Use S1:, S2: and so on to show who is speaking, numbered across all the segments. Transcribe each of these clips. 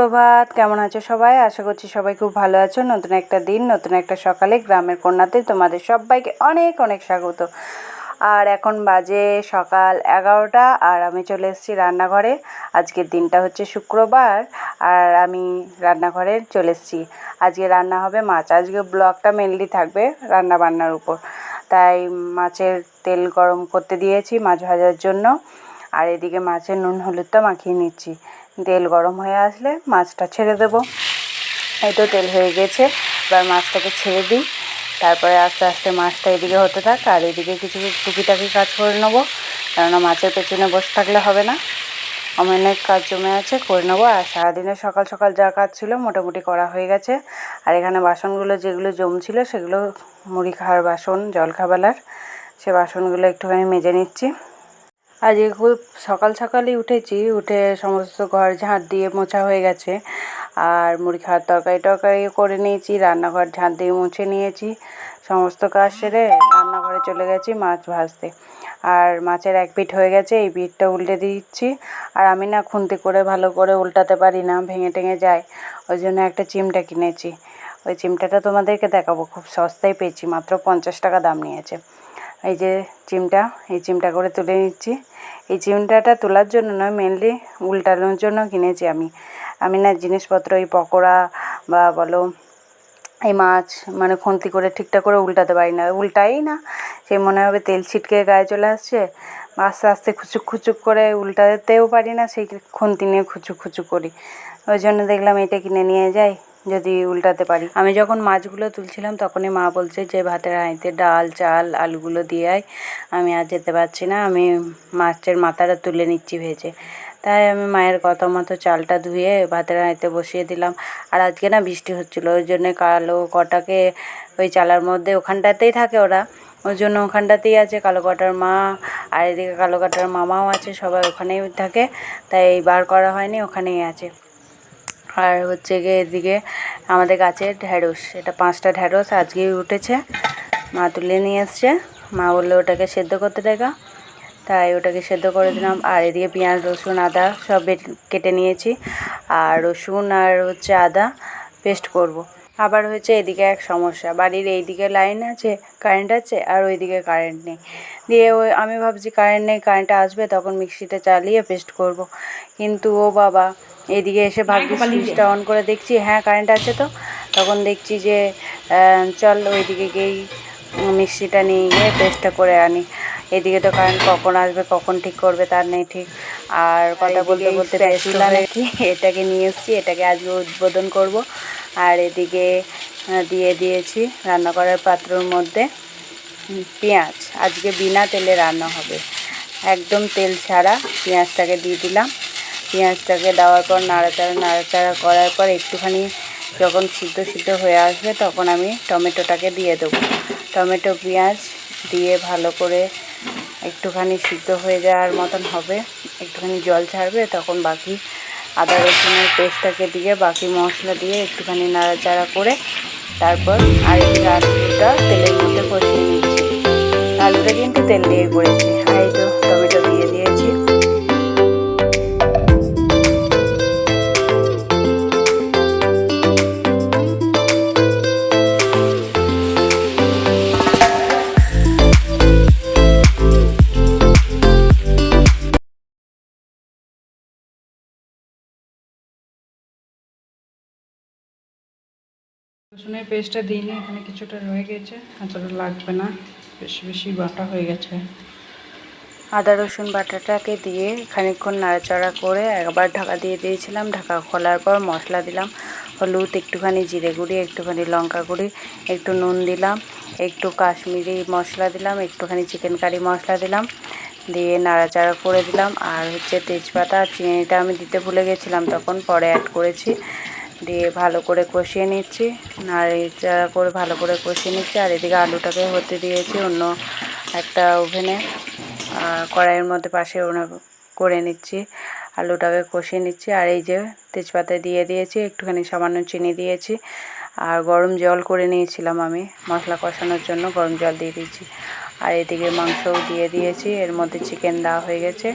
S1: সুপ্রভাত, কেমন আছো সবাই? আশা করছি সবাই খুব ভালো আছো। নতুন একটা দিন, নতুন একটা সকালে গ্রামের কন্যাতে তোমাদের সবাইকে অনেক অনেক স্বাগত। আর এখন বাজে সকাল 11টা আর আমি চলে এসেছি রান্নাঘরে। আজকের দিনটা হচ্ছে শুক্রবার আর আমি রান্নাঘরে চলে এসেছি। আজকে রান্না হবে মাছ। আজকে ব্লগটা মেনলি থাকবে রান্না বান্নার উপর, তাই মাছের তেল গরম করতে দিয়েছি মাছ ভাজার জন্য। আর এদিকে মাছের নুন হলুদটা মাখিয়ে নিচ্ছি। তেল গরম হয়ে আসলে মাছটা ছেড়ে দেবো। এই তো তেল হয়ে গেছে, এবার মাছটাকে ছেড়ে দিই। তারপরে আস্তে আস্তে মাছটা এদিকে হতে থাক আর এদিকে কিছু টুকিটাকি কাজ করে নেবো, কেননা মাছের পেছনে বসে থাকলে হবে না। অনেক কাজ জমে আছে, করে নেবো। আর সারাদিনে সকাল সকাল যা কাজ ছিল মোটামুটি করা হয়ে গেছে। আর এখানে বাসনগুলো যেগুলো জমছিল সেগুলো মুড়ি খাওয়ার বাসন, জলখাবারের, সে বাসনগুলো একটুখানি মেজে নিচ্ছি। আজকে খুব সকাল সকালই উঠেছি, উঠে সমস্ত ঘর ঝাঁট দিয়ে মোছা হয়ে গেছে। আর মুড়ি খাওয়ার তরকারি করে নিয়েছি, রান্নাঘর ঝাঁট দিয়ে মুছে নিয়েছি। সমস্ত কাজ সেরে রান্নাঘরে চলে গেছি মাছ ভাজতে। আর মাছের এক পিঠ হয়ে গেছে, এই পিঠটা উল্টে দিচ্ছি। আর আমি না খুন্তি করে ভালো করে উল্টাতে পারি না, ভেঙে টেঙে যায়। ওই জন্য একটা চিমটা কিনেছি। ওই চিমটাটা তোমাদেরকে দেখাবো, খুব সস্তায় পেয়েছি, মাত্র 50 টাকা দাম নিয়েছে। এই যে চিমটা, এই চিমটা করে তুলে নিচ্ছি। এই চিমটাটা তোলার জন্য নয়, মেনলি উল্টানোর জন্য কিনেছি আমি না জিনিসপত্র, এই পকোড়া বা বলো এই মাছ মানে খুন্তি করে ঠিকঠাক করে উল্টাতে পারি না, উল্টাই না। সেই মনে হবে তেল ছিটকে গায়ে চলে আসছে, আস্তে আস্তে খুচুক খুচুক করে উল্টাতেও পারি না, সেই খুন্তি নিয়ে খুচুক খুচুক করি। ওই জন্য দেখলাম এটা কিনে নিয়ে যাই, যদি উল্টাতে পারি। আমি যখন মাছগুলো তুলছিলাম তখনই মা বলছে যে ভাতের হাঁড়িতে ডাল চাল আলুগুলো দিয়ে আয়, আমি আর যেতে পারছি না, আমি মাছের মাথাটা তুলে নিচ্ছি ভেজে। তাই আমি মায়ের কথা মতো চালটা ধুয়ে ভাতের হাঁড়িতে বসিয়ে দিলাম। আর আজকে না বৃষ্টি হচ্ছিলো, ওই জন্যে কালো কটাকে ওই চালার মধ্যে ওখানটাতেই থাকে ওরা, ওই জন্য ওখানটাতেই আছে কালো কটার মা। আর এদিকে কালো কটার মামাও আছে, সবাই ওখানেই থাকে, তাই বার করা হয়নি, ওখানেই আছে। আর হচ্ছে গিয়ে এদিকে আমাদের গাছের ঢ্যাঁড়স, এটা 5টা ঢ্যাঁড়স আজকেই উঠেছে, মা তুলে নিয়ে এসছে। মা বললো ওটাকে সেদ্ধ করতে দেখা, তাই ওটাকে সেদ্ধ করে দিলাম। আর এদিকে পেঁয়াজ রসুন আদা সব কেটে নিয়েছি, আর রসুন আর হচ্ছে আদা পেস্ট করব। আবার হচ্ছে এদিকে এক সমস্যা, বাড়ির এইদিকে লাইন আছে, কারেন্ট আছে, আর ওইদিকে কারেন্ট নেই। দিয়ে ওই আমি ভাবছি কারেন্ট নেই, কারেন্টটা আসবে তখন মিক্সিটা চালিয়ে পেস্ট করব। কিন্তু ও বাবা, এদিকে এসে ভাগ্যিস সুইচটা অন করে দেখছি হ্যাঁ কারেন্ট আছে, তো তখন দেখছি যে চল ওইদিকে গিয়েই মিক্সিটা নিয়ে গিয়ে পেস্টটা করে আনি। এদিকে তো কারেন্ট কখন আসবে কখন ঠিক করবে তার নেই ঠিক। আর কথা বলতে বলতে স্প্যাচুলা নাকি এটাকে নিয়ে এসেছি, এটাকে আজকে উদ্বোধন করব। আর এদিকে দিয়ে দিয়েছি রান্না করার পাত্রর মধ্যে পেঁয়াজ, আজকে বিনা তেলে রান্না হবে, একদম তেল ছাড়া পেঁয়াজটাকে দিয়ে দিলাম। পেঁয়াজটাকে দেওয়ার পর নাড়াচাড়া করার পর একটুখানি যখন সিদ্ধ হয়ে আসবে তখন আমি টমেটোটাকে দিয়ে দেবো। টমেটো পেঁয়াজ দিয়ে ভালো করে একটুখানি সিদ্ধ হয়ে যাওয়ার মতন হবে, একটুখানি জল ছাড়বে, তখন বাকি আদা রসুনের পেস্টটাকে দিয়ে বাকি মশলা দিয়ে একটুখানি নাড়াচাড়া করে তারপর আরেকদিকে আলুটা তেলের মধ্যে কষিয়ে নিচ্ছি। আলুটা কিন্তু তেল দিয়ে করেছি। আর এই তো টমেটো দিয়ে দিয়েছি।
S2: রসুনের পেস্টটা দিইনি, এখানে কিছুটা রয়ে গেছে, এতটা লাগবে না, বেশি বেশি বাটা হয়ে গেছে।
S1: আদা রসুন বাটাটাকে দিয়ে খানিকক্ষণ নাড়াচাড়া করে একবার ঢাকা দিয়ে দিয়েছিলাম। ঢাকা খোলার পর মশলা দিলাম, হলুদ, একটুখানি জিরে গুঁড়ি, একটুখানি লঙ্কা গুঁড়ি, একটু নুন দিলাম, একটু কাশ্মীরি মশলা দিলাম, একটুখানি চিকেন কারি মশলা দিলাম, দিয়ে নাড়াচাড়া করে দিলাম। আর হচ্ছে তেজপাতা আর চিনিটা আমি দিতে ভুলে গেছিলাম, তখন পরে অ্যাড করেছি। দিয়ে ভালো করে কষিয়ে নিচ্ছি, নাড়াচাড়া করে ভালো করে কষিয়ে নিচ্ছি। আর এদিকে আলুটাকে হতে দিয়েছি অন্য একটা ওভেনে, কড়াইয়ের মধ্যে পাশে করে নিচ্ছি, আলুটাকে কষিয়ে নিচ্ছি। আর এই যে তেজপাতা দিয়ে দিয়েছি, একটুখানি সামান্য চিনি দিয়েছি, আর গরম জল করে নিয়েছিলাম আমি মশলা কষানোর জন্য, গরম জল দিয়ে দিয়েছি। আর এদিকে মাংসও দিয়ে দিয়েছি, এর মধ্যে চিকেন দেওয়া হয়ে গেছে।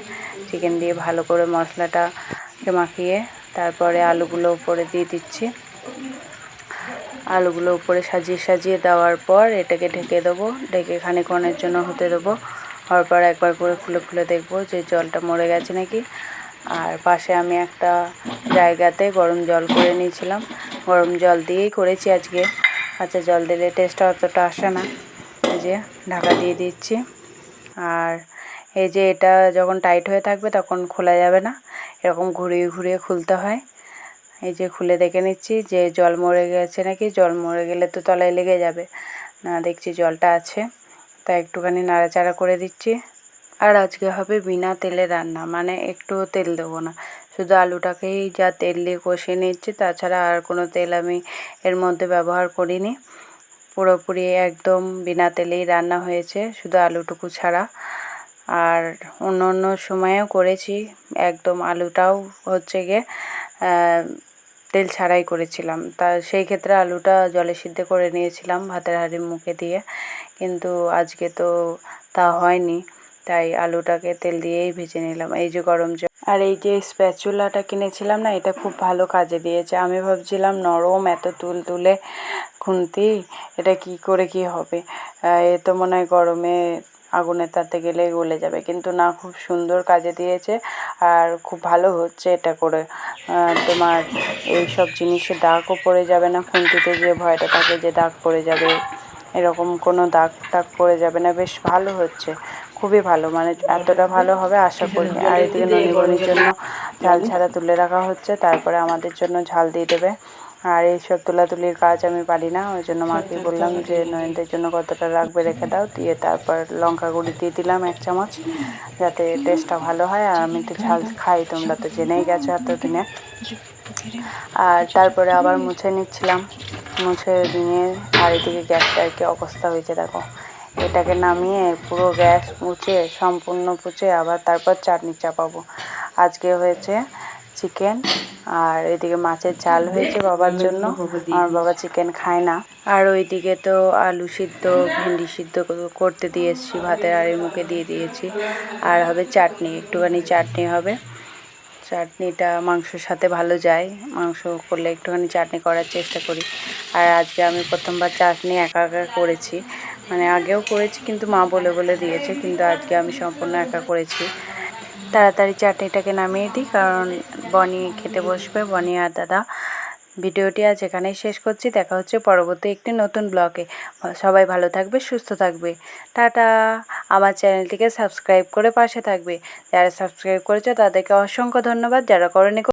S1: চিকেন দিয়ে ভালো করে মশলাটাকে মাখিয়ে তারপরে আলুগুলো উপরে দিয়ে দিচ্ছি। আলুগুলো উপরে সাজিয়ে সাজিয়ে দেওয়ার পর এটাকে ঢেকে দেবো, ঢেকে খানিকক্ষণের জন্য হতে দেবো। হওয়ার পর একবার করে খুলে খুলে দেখবো যে জলটা মরে গেছে নাকি। আর পাশে আমি একটা জায়গাতে গরম জল করে নিয়েছিলাম, গরম জল দিয়েই করেছি আজকে। কাঁচা জল দিলে টেস্টটা অতটা আসে না। এই যে ঢাকা দিয়ে দিচ্ছি। আর এই যে এটা যখন টাইট হয়ে থাকবে তখন খোলা যাবে না, এরকম ঘুরিয়ে ঘুরিয়ে খুলতে হয়। এই যে খুলে দেখে নিচ্ছি যে জল মরে গেছে নাকি। জল মরে গেলে তো তলায় লেগে যাবে না, দেখছি জলটা আছে, তাই একটুখানি নাড়াচাড়া করে দিচ্ছি। আর আজকে হবে বিনা তেলে রান্না, মানে একটুও তেল দেবো না, শুধু আলুটাকেই যা তেল দিয়ে কষিয়ে নিচ্ছি, তাছাড়া আর কোনো তেল আমি এর মধ্যে ব্যবহার করিনি। পুরোপুরি একদম বিনা তেলেই রান্না হয়েছে, শুধু আলুটুকু ছাড়া। আর অন্য অন্য সময়েও করেছি, একদম আলুটাও হচ্ছে গিয়ে তেল ছাড়াই করেছিলাম। তা সেই ক্ষেত্রে আলুটা জলে সিদ্ধ করে নিয়েছিলাম ভাতের হাঁড়ির মুখে দিয়ে, কিন্তু আজকে তো তা হয়নি, তাই আলুটাকে তেল দিয়েই ভেজে নিলাম। এই যে গরম জল আর এই যে স্প্যাচুলাটা কিনেছিলাম না, এটা খুব ভালো কাজে দিয়েছে। আমি ভাবছিলাম নরম এত তুলতুলে খুন্তি, এটা কি করে কি হবে, এ তো মনে হয় গরমে আগুনে তাতে গেলে গলে যাবে, কিন্তু না, খুব সুন্দর কাজে দিয়েছে আর খুব ভালো হচ্ছে এটা করে। তোমার এই সব জিনিসে দাগও পড়ে যাবে না, খুন্তিতে যে ভয়টা থাকে যে দাগ পড়ে যাবে, এরকম কোনো দাগ টাগ পড়ে যাবে না। বেশ ভালো হচ্ছে, খুবই ভালো, মানে এতটা ভালো হবে আশা করিনি। আর এদিকে ননিবনির জন্য ঝাল ছাড়া তুলে রাখা হচ্ছে, তারপরে আমাদের জন্য ঝাল দিয়ে দেবে। আর এইসব তোলাতুলির কাজ আমি পারি না, ওই জন্য মাকে বললাম যে নয়নদের জন্য কতটা রাখবে রেখে দাও, দিয়ে তারপর লঙ্কা গুঁড়ি দিয়ে দিলাম 1 চামচ, যাতে টেস্টটা ভালো হয়। আর আমি তো ঝাল খাই, তোমরা তো জেনেই গেছো এতদিনে। আর তারপরে আবার মুছে নিচ্ছিলাম, মুছে নিয়ে আর এদিকে গ্যাসটার কি অবস্থা হয়েছে দেখো। এটাকে নামিয়ে পুরো গ্যাস মুছে সম্পূর্ণ মুছে আবার তারপর চাটনি চাপাবো। আজকে হয়েছে চিকেন, আর এদিকে মাছের ঝাল হয়েছে বাবার জন্য, আমার বাবা চিকেন খায় না। আর ওইদিকে তো আলু সিদ্ধ ভেন্ডি সিদ্ধ করতে দিয়েছি, ভাতের হাঁড়ির মুখে দিয়ে দিয়েছি। আর হবে চাটনি, একটুখানি চাটনি হবে। চাটনিটা মাংসর সাথে ভালো যায়, মাংস করলে একটুখানি চাটনি করার চেষ্টা করি। আর আজকে আমি প্রথমবার চাটনি একা একা করেছি, মানে আগেও করেছি কিন্তু মা বলে বলে দিয়েছে, কিন্তু আজকে আমি সম্পূর্ণ একা করেছি। তাড়াতাড়ি চাটনিটাকে নামিয়ে দিই, কারণ বনি খেতে বসবে, বনি আর দাদা। ভিডিওটি আজ এখানেই শেষ করছি, দেখা হচ্ছে পরবর্তী একটি নতুন ব্লগে। সবাই ভালো থাকবে, সুস্থ থাকবে, টাটা। আমার চ্যানেলটিকে সাবস্ক্রাইব করে পাশে থাকবে, যারা সাবস্ক্রাইব করেছে তাদেরকে অসংখ্য ধন্যবাদ, যারা করেনি